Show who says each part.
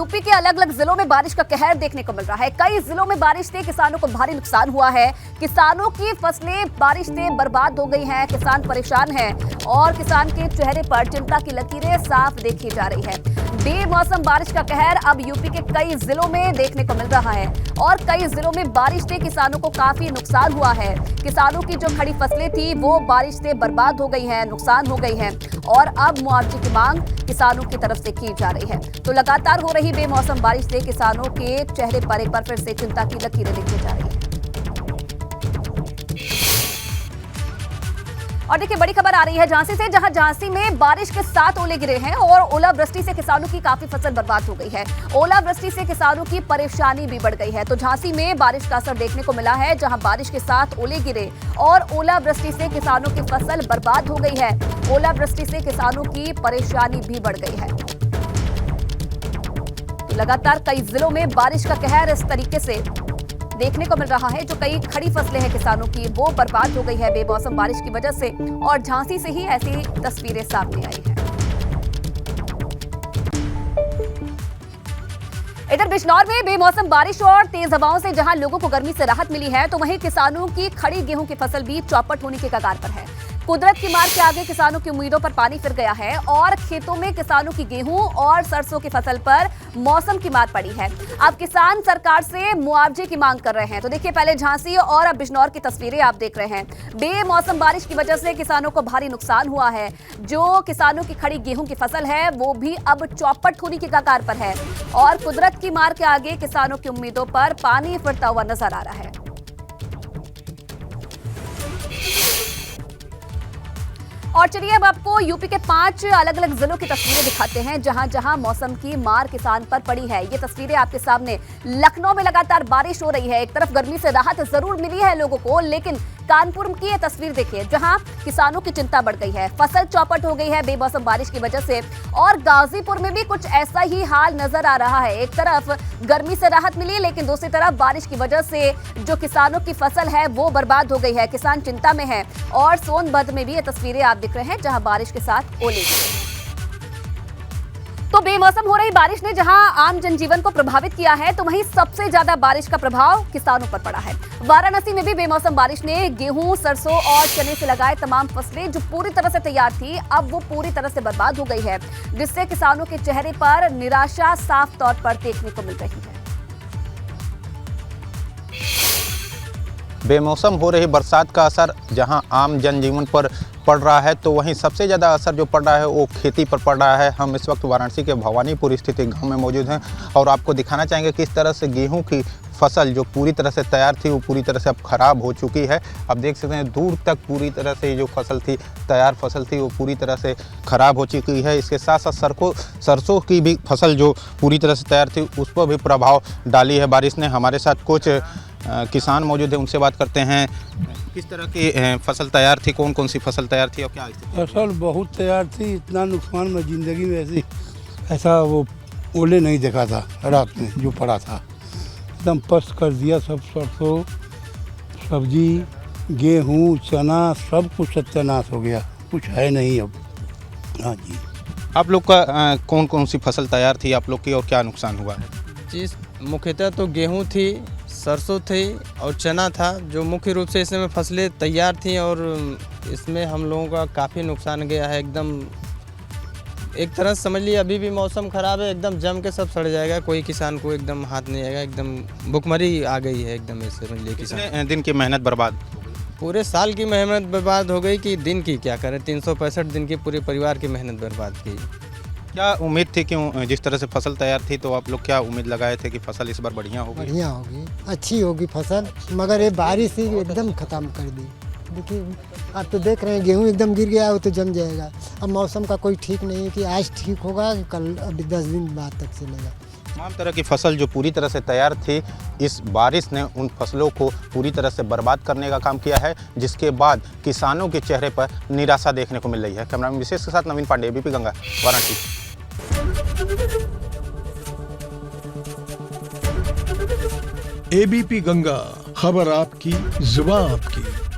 Speaker 1: UP के अलग अलग जिलों में बारिश का कहर देखने को मिल रहा है। कई जिलों में बारिश से किसानों को भारी नुकसान हुआ है। किसानों की फसलें बारिश से बर्बाद हो गई हैं। किसान परेशान हैं और किसान के चेहरे पर चिंता की लकीरें साफ देखी जा रही है। बेमौसम बारिश का कहर अब यूपी के कई जिलों में देखने को मिल रहा है और कई जिलों में बारिश से किसानों को काफी नुकसान हुआ है। किसानों की जो खड़ी फसलें थी वो बारिश से बर्बाद हो गई हैं, नुकसान हो गई हैं और अब मुआवजे की मांग किसानों की तरफ से की जा रही है। तो लगातार हो रही बेमौसम बारिश से किसानों के चेहरे पर एक बार फिर से चिंता की लकीरें देखी जा रही है। और देखिए बड़ी खबर आ रही है झांसी से, जहां झांसी में बारिश के साथ ओले गिरे हैं और ओलावृष्टि से किसानों की काफी फसल बर्बाद हो गई है। ओलावृष्टि से किसानों की परेशानी भी बढ़ गई है। तो झांसी में बारिश का असर देखने को मिला है, जहां बारिश के साथ ओले गिरे और ओलावृष्टि से किसानों की फसल बर्बाद हो गई है। ओलावृष्टि से किसानों की परेशानी भी बढ़ गई है। तो लगातार कई जिलों में बारिश का कहर इस तरीके से देखने को मिल रहा है। जो कई खड़ी फसलें हैं किसानों की वो बर्बाद हो गई है बेमौसम बारिश की वजह से और झांसी से ही ऐसी तस्वीरें सामने आई हैं। इधर बिजनौर में बेमौसम बारिश और तेज हवाओं से जहां लोगों को गर्मी से राहत मिली है, तो वहीं किसानों की खड़ी गेहूं की फसल भी चौपट होने के कगार पर है। कुदरत की मार के आगे किसानों की उम्मीदों पर पानी फिर गया है और खेतों में किसानों की गेहूं और सरसों की फसल पर मौसम की मार पड़ी है। अब किसान सरकार से मुआवजे की मांग कर रहे हैं। तो देखिए पहले झांसी और अब बिजनौर की तस्वीरें आप देख रहे हैं। बेमौसम बारिश की वजह से किसानों को भारी नुकसान हुआ है। जो किसानों की खड़ी गेहूं की फसल है वो भी अब चौपट होने की कगार पर है और कुदरत की मार के आगे किसानों की उम्मीदों पर पानी फिरता हुआ नजर आ रहा है। और चलिए अब आपको यूपी के 5 अलग अलग जिलों की तस्वीरें दिखाते हैं जहां जहां मौसम की मार किसान पर पड़ी है। ये तस्वीरें आपके सामने। लखनऊ में लगातार बारिश हो रही है। एक तरफ गर्मी से राहत जरूर मिली है लोगों को, लेकिन कानपुर की ये तस्वीर देखिए जहां किसानों की चिंता बढ़ गई है। फसल चौपट हो गई है बेमौसम बारिश की वजह से और गाजीपुर में भी कुछ ऐसा ही हाल नजर आ रहा है। एक तरफ गर्मी से राहत मिली, लेकिन दूसरी तरफ बारिश की वजह से जो किसानों की फसल है वो बर्बाद हो गई है। किसान चिंता में है और सोनभद्र में भी ये तस्वीरें आप दिख रहे हैं जहां बारिश के साथ ओले गिरे। तो बेमौसम हो रही बारिश ने जहां आम जनजीवन को प्रभावित किया है, तो वहीं सबसे ज्यादा बारिश का प्रभाव किसानों पर पड़ा है। वाराणसी में भी बेमौसम बारिश ने गेहूं, सरसों और चने से लगाए तमाम फसलें जो पूरी तरह से तैयार थी, अब वो पूरी तरह से बर्बाद हो गई है, जिससे किसानों के चेहरे पर निराशा साफ तौर पर देखने को मिल रही है।
Speaker 2: बेमौसम हो रही बरसात का असर जहां आम जनजीवन पर पड़ रहा है, तो वहीं सबसे ज़्यादा असर जो पड़ रहा है वो खेती पर पड़ रहा है। हम इस वक्त वाराणसी के भवानीपुर स्थित एक गाँव में मौजूद हैं और आपको दिखाना चाहेंगे किस तरह से गेहूं की फसल जो पूरी तरह से तैयार थी वो पूरी तरह से अब ख़राब हो चुकी है। आप देख सकते हैं दूर तक पूरी तरह से जो फसल थी, तैयार फसल थी, वो पूरी तरह से ख़राब हो चुकी है। इसके साथ साथ सरसों की भी फसल जो पूरी तरह से तैयार थी उस पर भी प्रभाव डाली है बारिश ने। हमारे साथ कुछ किसान मौजूद है, उनसे बात करते हैं। किस तरह की फसल तैयार थी, कौन कौन सी फसल तैयार थी और क्या स्थिति?
Speaker 3: फसल बहुत तैयार थी। इतना नुकसान मैं ज़िंदगी में ऐसा वो ओले नहीं देखा था। रात में जो पड़ा था एकदम पस्त कर दिया। सब सरसों, सब्जी, गेहूँ, चना सब कुछ सत्यानाश हो गया, कुछ है नहीं अब। हाँ जी।
Speaker 2: आप लोग का कौन कौन सी फसल तैयार थी आप लोग की और क्या नुकसान हुआ है?
Speaker 4: जी, मुख्यतः तो गेहूं थी, सरसों थी और चना था, जो मुख्य रूप से इसमें फसलें तैयार थीं और इसमें हम लोगों का काफ़ी नुकसान गया है। एकदम एक तरह से समझ लीजिए अभी भी मौसम ख़राब है, एकदम जम के सब सड़ जाएगा। कोई किसान को एकदम हाथ नहीं आएगा, एकदम भुखमरी आ गई है एकदम। ऐसे समझ लीजिए
Speaker 2: किसान दिन की मेहनत बर्बाद,
Speaker 4: पूरे साल की मेहनत बर्बाद हो गई कि दिन की क्या करें। 365 दिन की पूरे परिवार की मेहनत बर्बाद की।
Speaker 2: क्या उम्मीद थी कि जिस तरह से फसल तैयार थी तो आप लोग क्या उम्मीद लगाए थे कि फसल इस बार बढ़िया होगी?
Speaker 5: बढ़िया होगी, अच्छी होगी फसल, मगर ये बारिश ही एकदम ख़त्म कर दी। देखिए आप तो देख रहे हैं गेहूं एकदम गिर गया, वो तो जम जाएगा। अब मौसम का कोई ठीक नहीं है कि आज ठीक होगा कि कल, अभी 10 दिन बाद तक चलेगा।
Speaker 2: तमाम तरह की फसल जो पूरी तरह से तैयार थी, इस बारिश ने उन फसलों को पूरी तरह से बर्बाद करने का काम किया है, जिसके बाद किसानों के चेहरे पर निराशा देखने को मिल रही है। कैमरामैन विशेष के साथ नवीन पांडे, एबीपी गंगा, वाराणसी।
Speaker 6: एबीपी गंगा, खबर आपकी, जुबान आपकी।